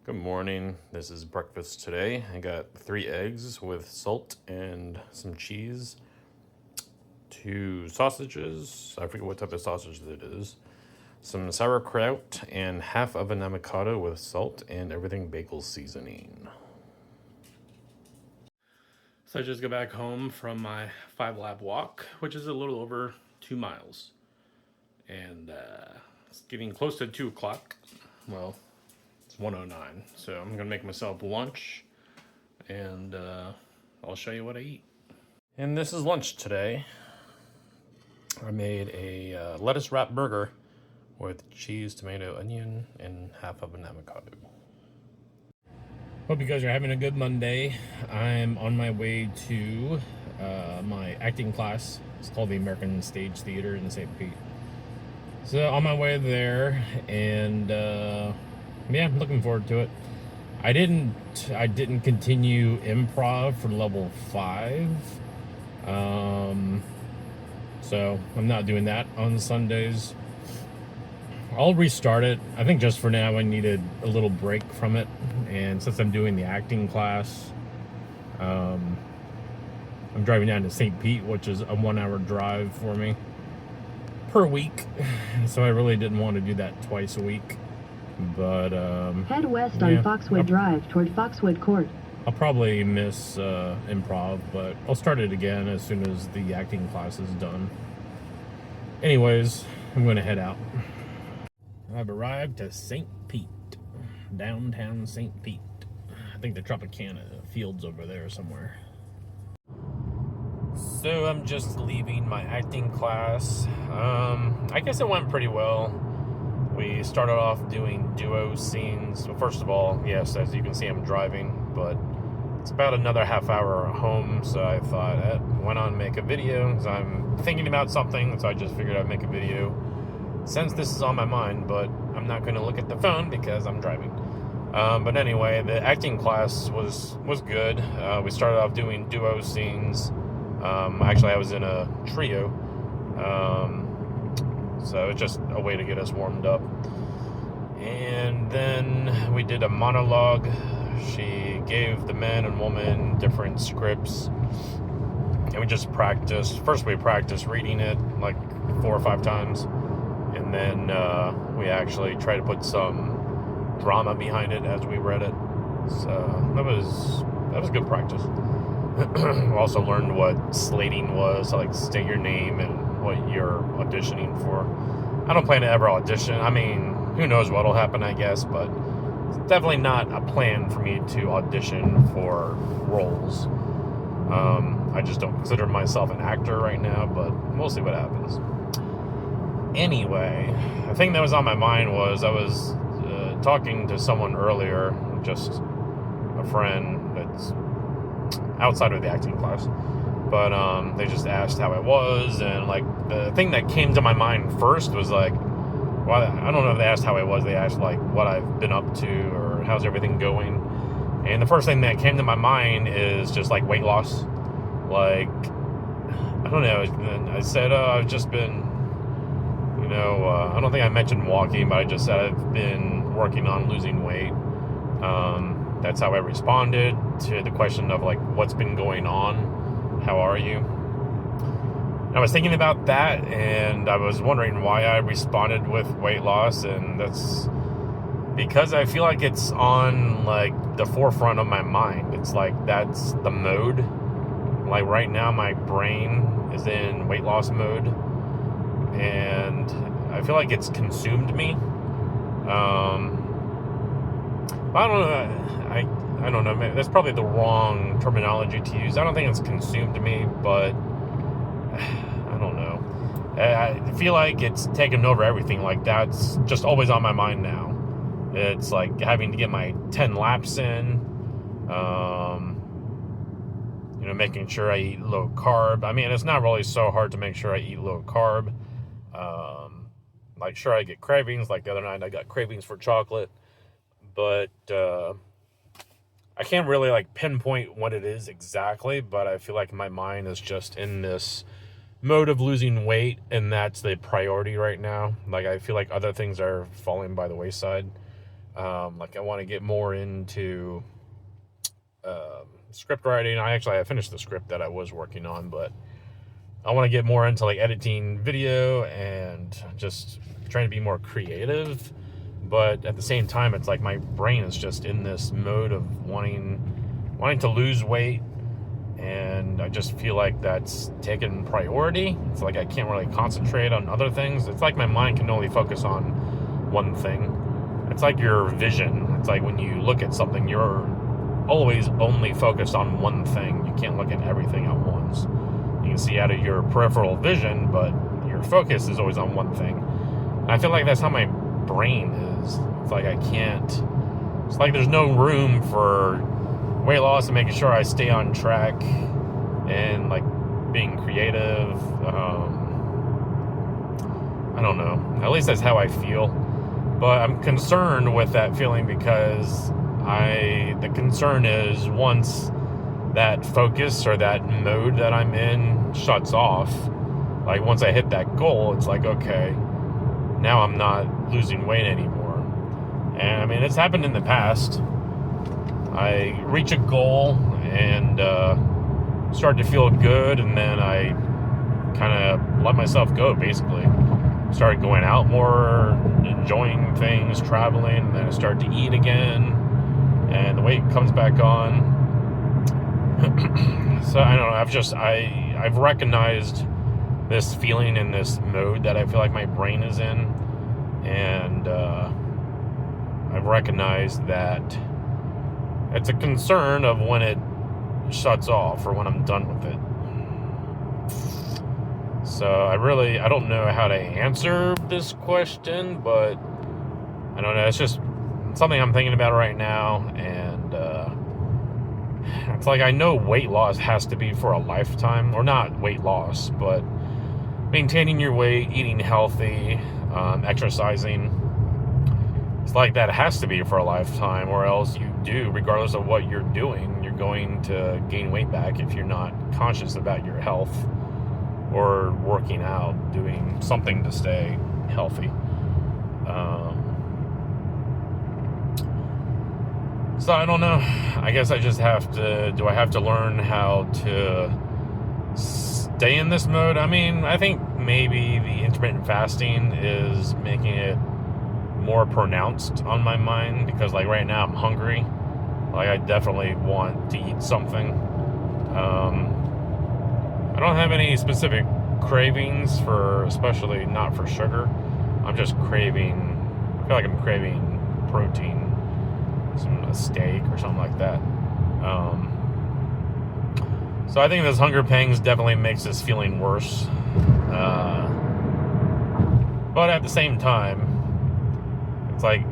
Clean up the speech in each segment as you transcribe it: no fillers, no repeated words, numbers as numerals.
Good morning. This is breakfast today. I got 3 eggs with salt and some cheese, 2 sausages. I forget what type of sausage it is. Some sauerkraut and half of an avocado with salt and everything bagel seasoning. So I just got back home from my 5 lap walk, which is a little over 2 miles. And it's getting close to 2 o'clock. Well, it's 1:09, so I'm gonna make myself lunch, and I'll show you what I eat. And this is lunch today. I made a lettuce wrap burger with cheese, tomato, onion, and half of an avocado. Hope you guys are having a good Monday. I'm on my way to my acting class. It's called the American Stage Theater in St. Pete. So on my way there, and yeah, I'm looking forward to it. I didn't continue improv for level 5. So I'm not doing that on Sundays. I'll restart it. I think just for now I needed a little break from it. And since I'm doing the acting class, I'm driving down to St. Pete, which is a 1-hour drive for me per week. So I really didn't want to do that twice a week. But head west on Foxwood Drive toward Foxwood Court. I'll probably miss improv, but I'll start it again as soon as the acting class is done. Anyways, I'm going to head out. I've arrived to St. Pete, downtown St. Pete. I think the Tropicana Fields over there somewhere. So I'm just leaving my acting class. I guess it went pretty well. We started off doing duo scenes. Well, first of all, yes, as you can see, I'm driving, but it's about another half hour home, so I thought, why not make a video? Because I'm thinking about something, so I just figured I'd make a video since this is on my mind, but I'm not going to look at the phone because I'm driving. But anyway, the acting class was good. We started off doing duo scenes. Actually, I was in a trio. So it's just a way to get us warmed up. And then we did a monologue. She gave the man and woman different scripts. And we just practiced. First we practiced reading it like 4 or 5 times. And then we actually tried to put some drama behind it as we read it. So that was good practice. We also learned what slating was, like state your name and what you're auditioning for. I don't plan to ever audition. I mean, who knows what'll happen, I guess, but it's definitely not a plan for me to audition for roles. I just don't consider myself an actor right now, but we'll see what happens. Anyway, the thing that was on my mind was I was talking to someone earlier, just a friend that's outside of the acting class, but they just asked how I was, and like the thing that came to my mind first was like, well, I don't know if they asked how I was, they asked like what I've been up to or how's everything going. And the first thing that came to my mind is just like weight loss. Like, I don't know, I said I've just been, I don't think I mentioned walking, but I just said I've been working on losing weight. That's how I responded to the question of like, what's been going on? How are you? I was thinking about that, and I was wondering why I responded with weight loss, and that's because I feel like it's on like the forefront of my mind. It's like that's the mode. Like right now my brain is in weight loss mode, and I feel like it's consumed me. I don't know. I don't know. Maybe that's probably the wrong terminology to use. I don't think it's consumed me, but I don't know. I feel like it's taken over everything. Like that's just always on my mind now. It's like having to get my 10 laps in. Making sure I eat low carb. I mean, it's not really so hard to make sure I eat low carb. Like, sure, I get cravings. Like the other night, I got cravings for chocolate. But I can't really like pinpoint what it is exactly, but I feel like my mind is just in this mode of losing weight, and that's the priority right now. Like I feel like other things are falling by the wayside. Like I want to get more into script writing. I finished the script that I was working on, but I want to get more into like editing video and just trying to be more creative. But at the same time, it's like my brain is just in this mode of wanting to lose weight, and I just feel like that's taken priority. It's like I can't really concentrate on other things. It's like my mind can only focus on one thing. It's like your vision. It's like when you look at something, you're always only focused on one thing. You can't look at everything at once. You can see out of your peripheral vision, but your focus is always on one thing. And I feel like that's how my brain is. It's like it's like there's no room for weight loss and making sure I stay on track and like being creative. I don't know. At least that's how I feel. But I'm concerned with that feeling because the concern is once that focus or that mode that I'm in shuts off, like once I hit that goal, it's like, okay, now I'm not losing weight anymore. And I mean, it's happened in the past. I reach a goal and start to feel good, and then I kind of let myself go, basically. Started going out more, enjoying things, traveling, and then I start to eat again, and the weight comes back on. So I don't know, I've recognized this feeling in this mode that I feel like my brain is in, and I've recognized that it's a concern of when it shuts off or when I'm done with it. So I don't know how to answer this question, but I don't know, it's just something I'm thinking about right now, and it's like I know weight loss has to be for a lifetime, or not weight loss, but maintaining your weight, eating healthy, exercising. It's like that has to be for a lifetime, or else you do, regardless of what you're doing, you're going to gain weight back if you're not conscious about your health or working out, doing something to stay healthy. So I don't know. I guess I just do I have to learn how to stay in this mode? I mean, I think maybe the intermittent fasting is making it more pronounced on my mind, because like right now I'm hungry. Like I definitely want to eat something. I don't have any specific cravings especially not for sugar. I feel like I'm craving protein, a steak or something like that. So I think this hunger pangs definitely makes this feeling worse. But at the same time, it's like,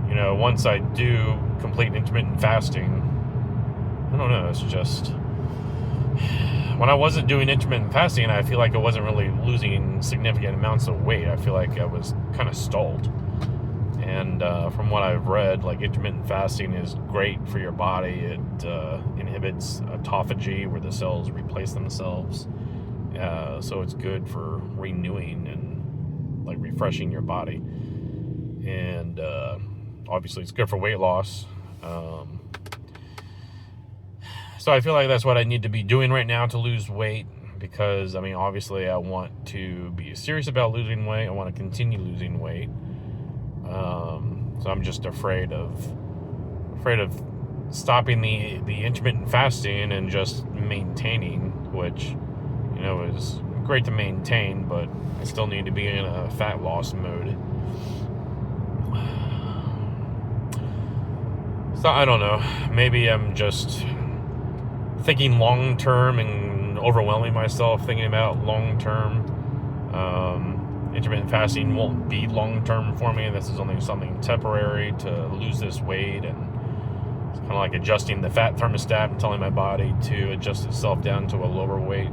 once I do complete intermittent fasting, I don't know, it's just, when I wasn't doing intermittent fasting, I feel like I wasn't really losing significant amounts of weight. I feel like I was kind of stalled. And from what I've read, like intermittent fasting is great for your body. It inhibits autophagy, where the cells replace themselves. So it's good for renewing and like refreshing your body. And obviously it's good for weight loss. So I feel like that's what I need to be doing right now to lose weight, because I mean, obviously I want to be serious about losing weight. I want to continue losing weight. So I'm just afraid of stopping the intermittent fasting and just maintaining, which, is great to maintain, but I still need to be in a fat loss mode. So I don't know, maybe I'm just thinking long term and overwhelming myself thinking about long term. Intermittent fasting won't be long term for me. This is only something temporary to lose this weight, and it's kind of like adjusting the fat thermostat and telling my body to adjust itself down to a lower weight.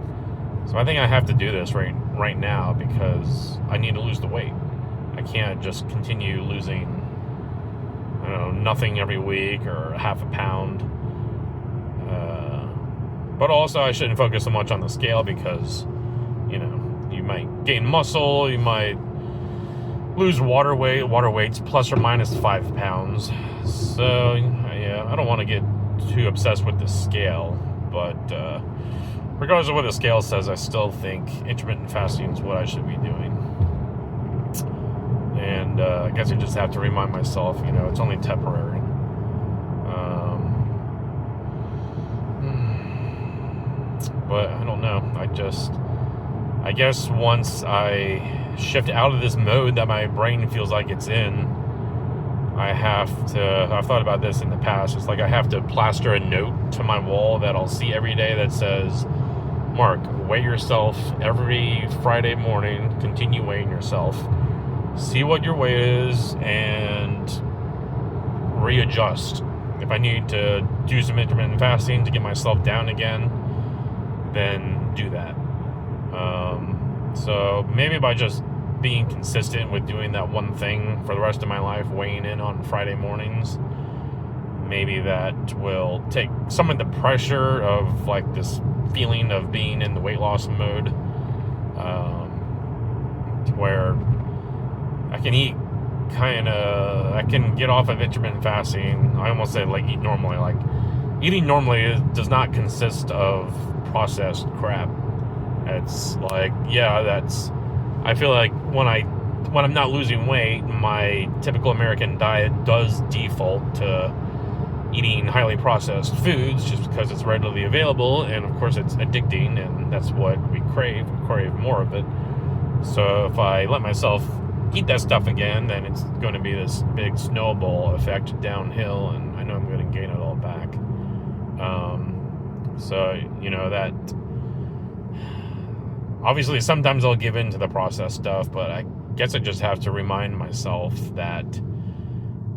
So I think I have to do this right now, because I need to lose the weight. I can't just continue losing, nothing every week or half a pound. But also I shouldn't focus so much on the scale, because, you might gain muscle, you might lose water weight's plus or minus 5 pounds. So yeah, I don't want to get too obsessed with the scale, but regardless of what the scale says, I still think intermittent fasting is what I should be doing. And I guess I just have to remind myself, it's only temporary. But I don't know. I guess once I shift out of this mode that my brain feels like it's in, I've thought about this in the past. It's like I have to plaster a note to my wall that I'll see every day that says, Mark, weigh yourself every Friday morning, continue weighing yourself, see what your weight is, and readjust. If I need to do some intermittent fasting to get myself down again, then do that. So maybe by just being consistent with doing that one thing for the rest of my life, weighing in on Friday mornings, maybe that will take some of the pressure of like this feeling of being in the weight loss mode, where I can eat I can get off of intermittent fasting. I almost say like eat normally. Like eating normally does not consist of processed crap. It's like, I feel like when I'm not losing weight, my typical American diet does default to eating highly processed foods just because it's readily available, and of course it's addicting, and that's what we crave. We crave more of it. So if I let myself eat that stuff again, then it's going to be this big snowball effect downhill, and I know I'm going to gain it all back. So that obviously sometimes I'll give in to the processed stuff, but I guess I just have to remind myself that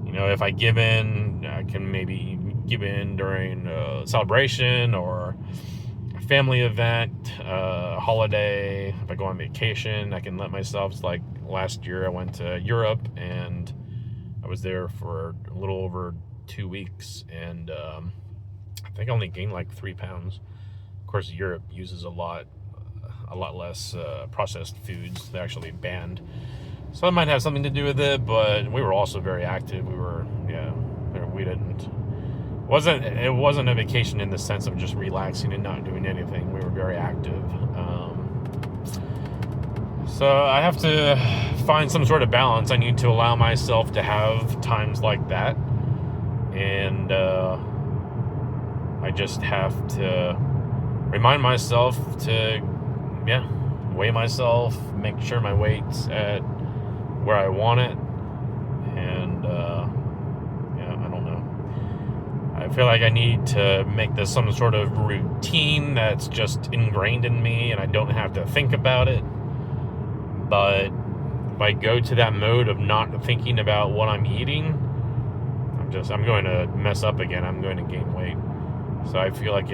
if I give in, I can maybe give in during a celebration or a family event, a holiday. If I go on vacation, I can let myself. It's like last year I went to Europe and I was there for a little over 2 weeks, and I think I only gained like 3 pounds. Of course, Europe uses a lot less processed foods. They're actually banned, so that might have something to do with it. But we were also very active. It wasn't a vacation in the sense of just relaxing and not doing anything. We were very active. So I have to find some sort of balance. I need to allow myself to have times like that, and I just have to remind myself to weigh myself, make sure my weight's at where I want it, and I don't know. I feel like I need to make this some sort of routine that's just ingrained in me and I don't have to think about it. But if I go to that mode of not thinking about what I'm eating, I'm going to mess up again. I'm going to gain weight. So I feel like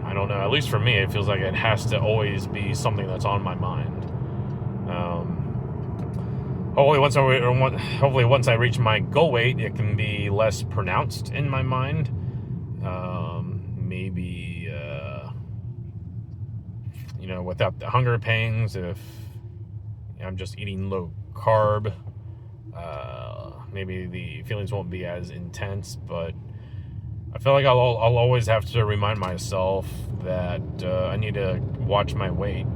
I don't know, at least for me, it feels like it has to always be something that's on my mind. Hopefully once I reach my goal weight, it can be less pronounced in my mind. Maybe, without the hunger pangs, if I'm just eating low carb, maybe the feelings won't be as intense, but I feel like I'll always have to remind myself that I need to watch my weight.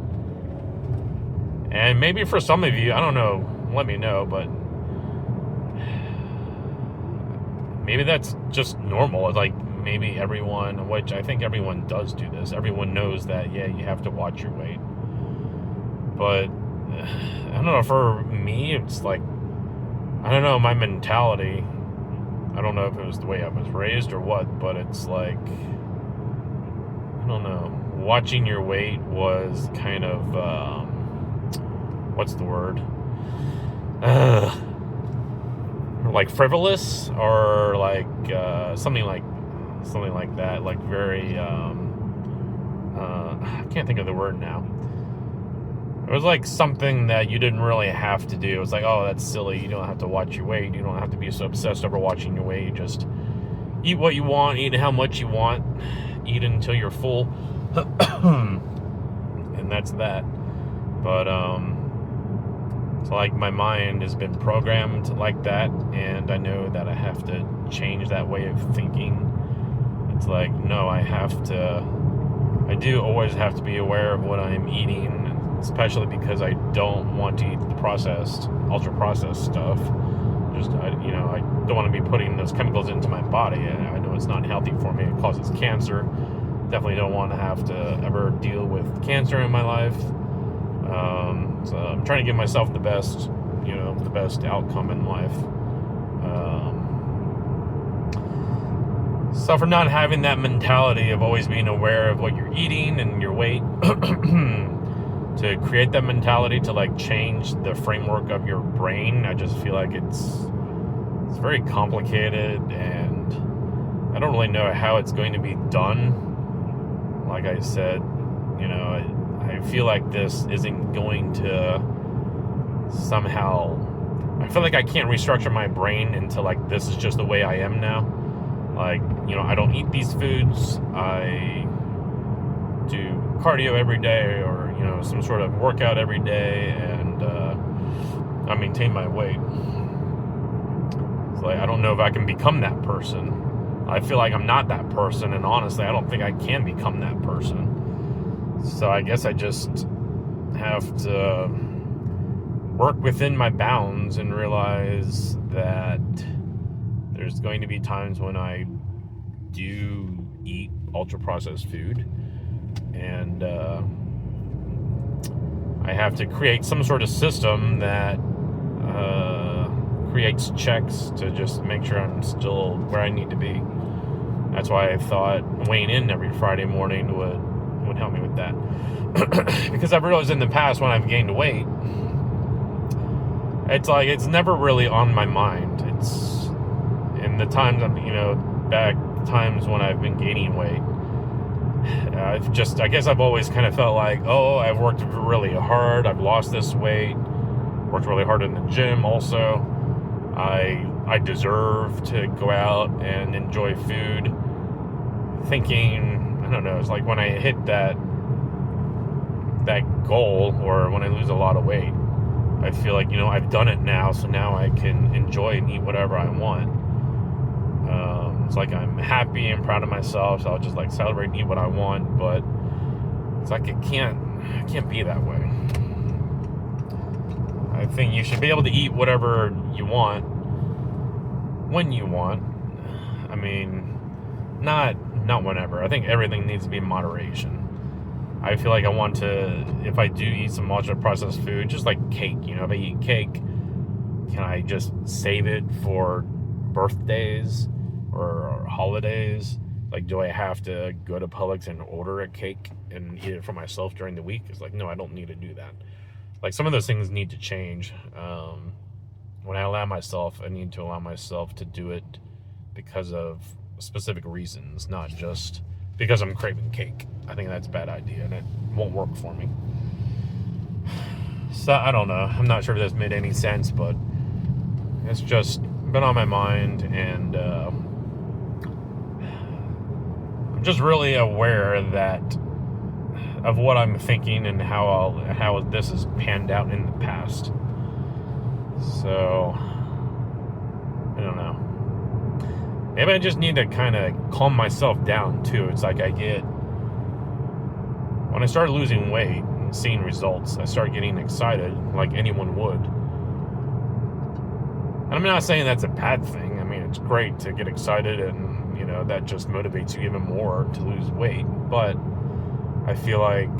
And maybe for some of you, I don't know, let me know, but maybe that's just normal. It's like maybe everyone, which I think everyone does do this, everyone knows that, you have to watch your weight. But I don't know, for me, it's like, I don't know, my mentality, I don't know if it was the way I was raised or what, but it's like, I don't know, watching your weight was kind of, what's the word? Like frivolous, or like something like that, like very, I can't think of the word now. It was like something that you didn't really have to do. It's like, oh, that's silly. You don't have to watch your weight. You don't have to be so obsessed over watching your weight. You just eat what you want, eat how much you want, eat until you're full. And that's that. But, So like my mind has been programmed like that, and I know that I have to change that way of thinking. It's like, no, I do always have to be aware of what I'm eating, especially because I don't want to eat the ultra processed stuff. I don't want to be putting those chemicals into my body. I know it's not healthy for me. It causes cancer. Definitely don't want to have to ever deal with cancer in my life. So I'm trying to give myself the best outcome in life. So for not having that mentality of always being aware of what you're eating and your weight, to create that mentality to like change the framework of your brain, I just feel like it's very complicated, and I don't really know how it's going to be done. Like I said, I feel like this isn't going to somehow, I feel like I can't restructure my brain into like, this is just the way I am now. Like, I don't eat these foods. I do cardio every day, or, some sort of workout every day, and I maintain my weight. It's like, I don't know if I can become that person. I feel like I'm not that person, and honestly, I don't think I can become that person. So I guess I just have to work within my bounds and realize that there's going to be times when I do eat ultra-processed food, and I have to create some sort of system that creates checks to just make sure I'm still where I need to be. That's why I thought weighing in every Friday morning would help me with that. Because I've realized in the past when I've gained weight, it's like it's never really on my mind. It's in the times back times when I've been gaining weight, I guess I've always kind of felt like, oh, I've worked really hard, I've lost this weight, worked really hard in the gym also, I deserve to go out and enjoy food, thinking, I don't know, it's like when I hit that goal, or when I lose a lot of weight, I feel like, I've done it now, so now I can enjoy and eat whatever I want. It's like I'm happy and proud of myself, so I'll just like celebrate and eat what I want, but it's like it can't be that way. I think you should be able to eat whatever you want when you want. I mean, not whenever. I think everything needs to be in moderation. I feel like I want to, if I do eat some ultra-processed food, just like cake, if I eat cake, can I just save it for birthdays or holidays? Like, do I have to go to Publix and order a cake and eat it for myself during the week? It's like, no, I don't need to do that. Like, some of those things need to change. When I allow myself, I need to allow myself to do it because of specific reasons, not just because I'm craving cake. I think that's a bad idea, and it won't work for me. So, I don't know. I'm not sure if this made any sense, but it's just been on my mind, and I'm just really aware of what I'm thinking and how this has panned out in the past. So, I don't know. Maybe I just need to kind of calm myself down, too. It's like when I started losing weight and seeing results, I started getting excited like anyone would. And I'm not saying that's a bad thing. I mean, it's great to get excited, and, that just motivates you even more to lose weight. But I feel like,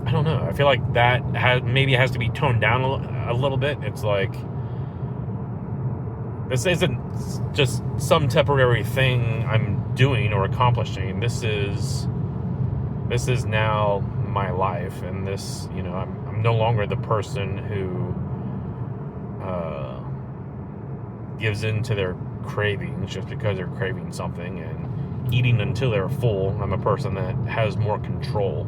I don't know. I feel like that maybe has to be toned down a little bit. It's like, this isn't just some temporary thing I'm doing or accomplishing. This is now my life, and this, I'm no longer the person who gives in to their cravings just because they're craving something and eating until they're full. I'm a person that has more control.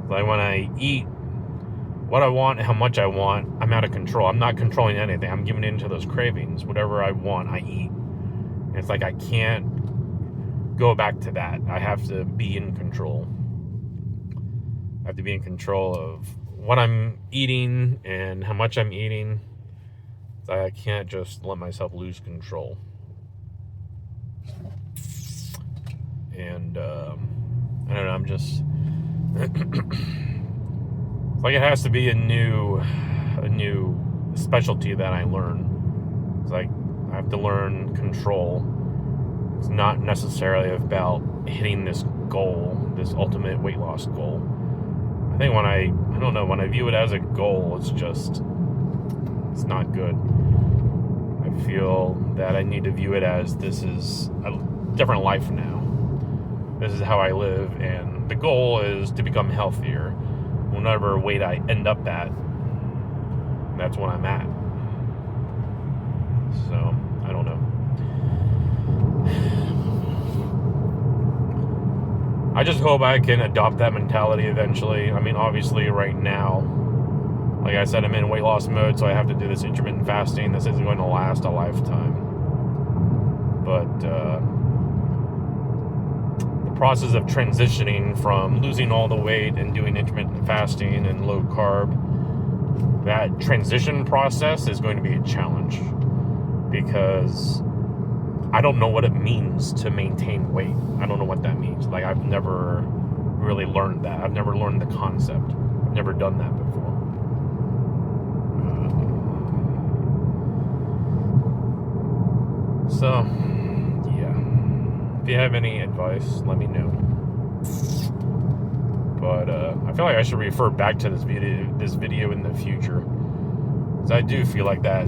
Like, when I eat what I want, how much I want, I'm out of control. I'm not controlling anything. I'm giving in to those cravings. Whatever I want, I eat. And it's like I can't go back to that. I have to be in control. I have to be in control of what I'm eating and how much I'm eating. I can't just let myself lose control. And I don't know, I'm just it's like it has to be a new specialty that I learn. It's like I have to learn control. It's not necessarily about hitting this goal, this ultimate weight loss goal. I think when I view it as a goal, it's not good. I feel that I need to view it as this is a different life now. This is how I live, and the goal is to become healthier. Whatever weight I end up at, that's what I'm at. So, I don't know. I just hope I can adopt that mentality eventually. I mean, obviously right now, like I said, I'm in weight loss mode, so I have to do this intermittent fasting. This isn't going to last a lifetime. But the process of transitioning from losing all the weight and doing intermittent fasting and low carb, that transition process is going to be a challenge because I don't know what it means to maintain weight. I don't know what that means. Like, I've never really learned that. I've never learned the concept. I've never done that before. So, yeah. If you have any advice, let me know. But I feel like I should refer back to this video in the future. Because I do feel like that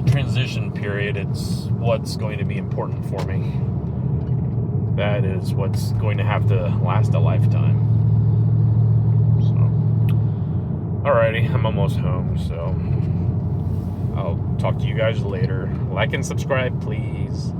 transition period, it's what's going to be important for me. That is what's going to have to last a lifetime. So, alrighty, I'm almost home, so I'll talk to you guys later. Like and subscribe, please.